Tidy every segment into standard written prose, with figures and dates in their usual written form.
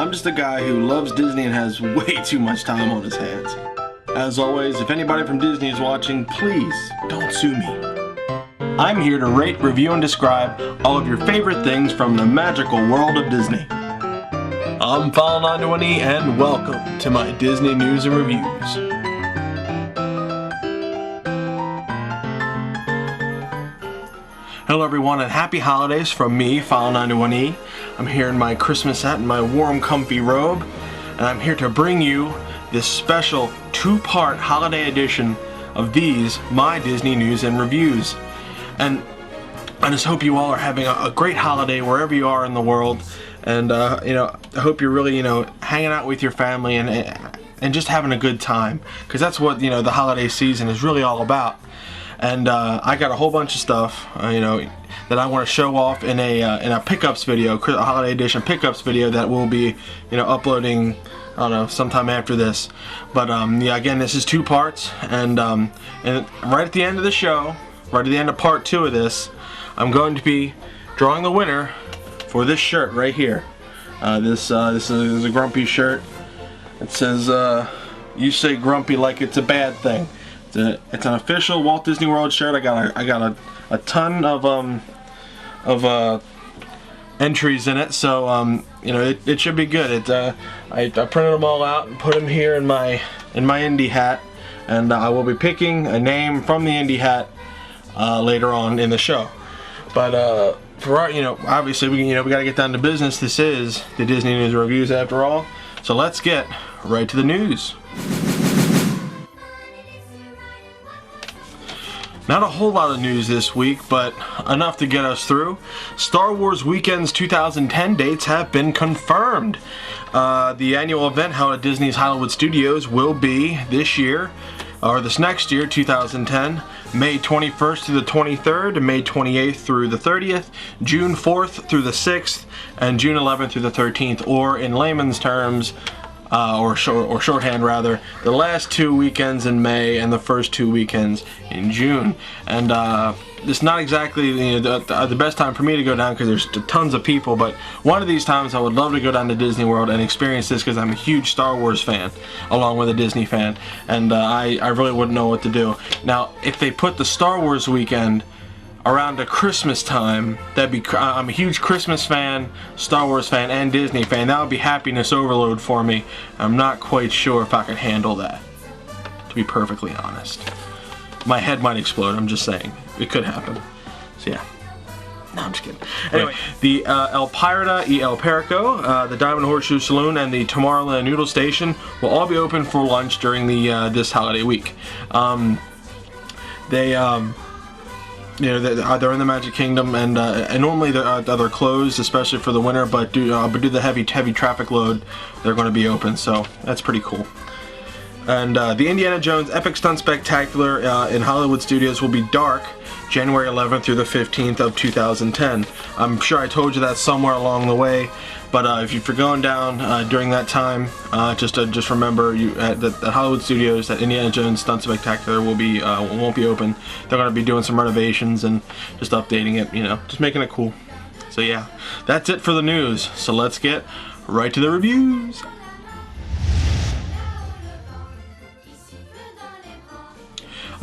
I'm just a guy who loves Disney and has way too much time on his hands. As always, if anybody from Disney is watching, please don't sue me. I'm here to rate, review, and describe all of your favorite things from the magical world of Disney. I'm File91e and welcome to my Disney news and reviews. Hello everyone and happy holidays from me, File91e. I'm here in my Christmas hat and my warm comfy robe, and I'm here to bring you this special two-part holiday edition of these, my Disney news and reviews. And I just hope you all are having a great holiday wherever you are in the world, and I hope you're really hanging out with your family and just having a good time, because that's what the holiday season is really all about. And I got a whole bunch of stuff, that I want to show off in a pickups video, a holiday edition pickups video that we'll be, uploading, I don't know, sometime after this. But yeah, again, this is two parts, and right at the end of the show, right at the end of part 2 of this, I'm going to be drawing the winner for this shirt right here. This is a Grumpy shirt. It says, "You say Grumpy like it's a bad thing." It's an official Walt Disney World shirt. I got a ton of entries in it, so it should be good. I printed them all out and put them here in my indie hat, and I will be picking a name from the indie hat later on in the show. But for our, obviously we gotta get down to business. This is the Disney News Reviews after all, so let's get right to the news. Not a whole lot of news this week, but enough to get us through. Star Wars Weekend's 2010 dates have been confirmed. The annual event held at Disney's Hollywood Studios will be this year, or this next year, 2010, May 21st through the 23rd, May 28th through the 30th, June 4th through the 6th, and June 11th through the 13th, or in layman's terms, or shorthand rather, the last 2 weekends in May and the first 2 weekends in June. And it's not exactly the best time for me to go down because there's tons of people, but one of these times I would love to go down to Disney World and experience this because I'm a huge Star Wars fan along with a Disney fan, and I really wouldn't know what to do. Now, if they put the Star Wars weekend around the Christmas time, I'm a huge Christmas fan, Star Wars fan, and Disney fan. That would be happiness overload for me. I'm not quite sure if I could handle that, to be perfectly honest. My head might explode, I'm just saying. It could happen. So yeah. No, I'm just kidding. Anyway, the El Pirata y El Perico, the Diamond Horseshoe Saloon, and the Tomorrowland Noodle Station will all be open for lunch during this holiday week. They're in the Magic Kingdom, and normally they're closed, especially for the winter. But due to the heavy traffic load, they're going to be open. So that's pretty cool. And the Indiana Jones Epic Stunt Spectacular in Hollywood Studios will be dark, January 11th through the 15th of 2010. I'm sure I told you that somewhere along the way. But if you're going down during that time, just remember at Hollywood Studios, that Indiana Jones Stunt Spectacular won't be open. They're going to be doing some renovations and just updating it, just making it cool. So yeah, that's it for the news. So let's get right to the reviews.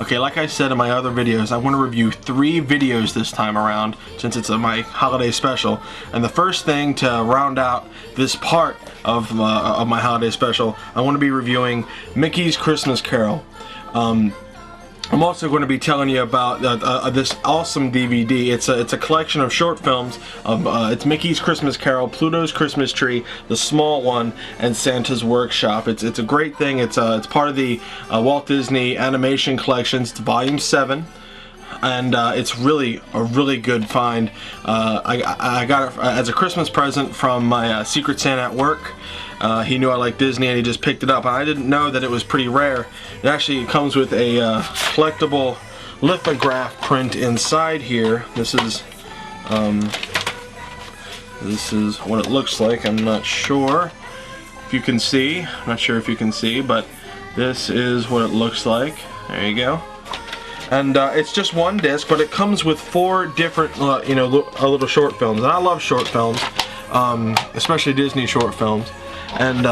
Okay, like I said in my other videos, I want to review 3 videos this time around, since it's my holiday special. And the first thing to round out this part of my holiday special, I want to be reviewing Mickey's Christmas Carol. I'm also going to be telling you about this awesome DVD. It's a collection of short films of it's Mickey's Christmas Carol, Pluto's Christmas Tree, The Small One, and Santa's Workshop. It's a great thing. It's part of the Walt Disney Animation Collections. It's Volume 7. And it's really a really good find. I got it as a Christmas present from my Secret Santa at work. He knew I liked Disney and he just picked it up. I didn't know that it was pretty rare. It actually comes with a collectible lithograph print inside here. This is what it looks like. I'm not sure if you can see. I'm not sure if you can see, but this is what it looks like. There you go. And it's just one disc, but it comes with 4 different, little short films. And I love short films. especially Disney short films, and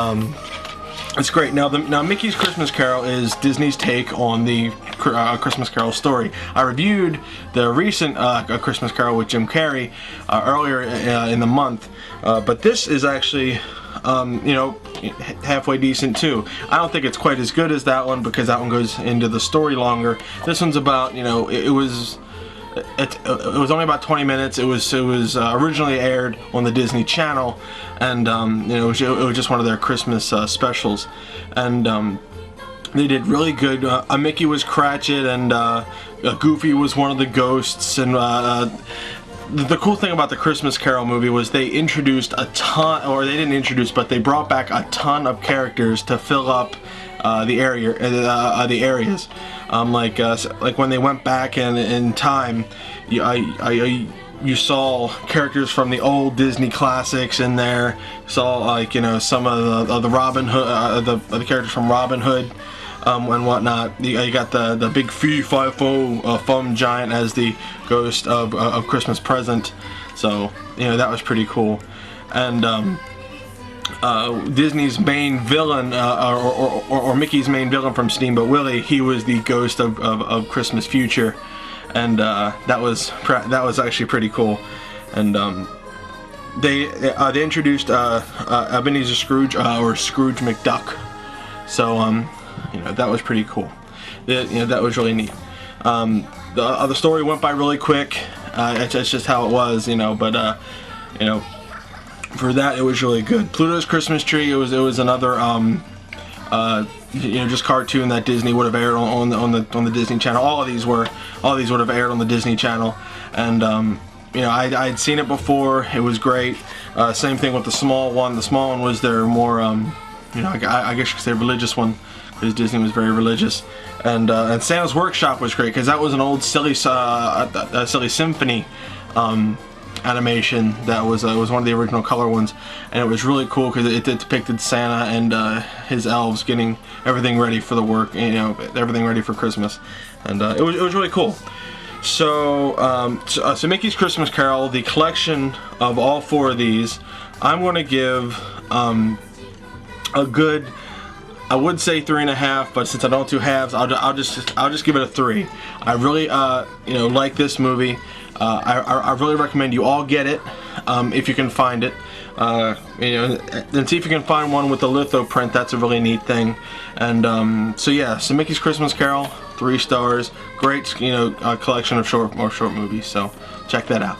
it's great. Now Mickey's Christmas Carol is Disney's take on the Christmas Carol story. I reviewed the recent Christmas Carol with Jim Carrey earlier in the month, but this is actually you know, halfway decent too. I don't think it's quite as good as that one because that one goes into the story longer. This one's about, you know, it was only about 20 minutes. It was originally aired on the Disney Channel, and you know, it was just one of their Christmas specials, and they did really good. Mickey was Cratchit, and Goofy was one of the ghosts, and the cool thing about the Christmas Carol movie was they introduced a ton, or they didn't introduce, but they brought back a ton of characters to fill up the areas. Like when they went back in time, you saw characters from the old Disney classics in there. You saw, like, you know, some of the Robin Hood, the characters from Robin Hood. And whatnot. You got the big fum giant as the ghost of Christmas Present, so you know, that was pretty cool. And Disney's main villain, or Mickey's main villain from Steamboat Willie, he was the ghost of Christmas Future, and that was actually pretty cool. And they introduced Ebenezer Scrooge, or Scrooge McDuck, so you know, that was pretty cool. You know, that was really neat. The story went by really quick. It's just how it was, you know. But you know, for that, it was really good. Pluto's Christmas Tree. It was another you know, just cartoon that Disney would have aired on the Disney Channel. All of these would have aired on the Disney Channel, and you know, I'd seen it before. It was great. Same thing with the small one. The small one was their more you know, I guess you could say religious one, because Disney was very religious. And Santa's Workshop was great because that was an old silly symphony animation that was one of the original color ones, and it was really cool because it depicted Santa and his elves getting everything ready for the work, you know, everything ready for Christmas, and it was really cool. So so Mickey's Christmas Carol, the collection of all four of these, I'm going to give a good, I would say 3.5, but since I don't do halves, I'll just give it a 3. I really you know, like this movie. I really recommend you all get it if you can find it. You know, and see if you can find one with the litho print. That's a really neat thing. And so yeah, so Mickey's Christmas Carol, 3 stars. Great, you know, collection of short movies. So check that out.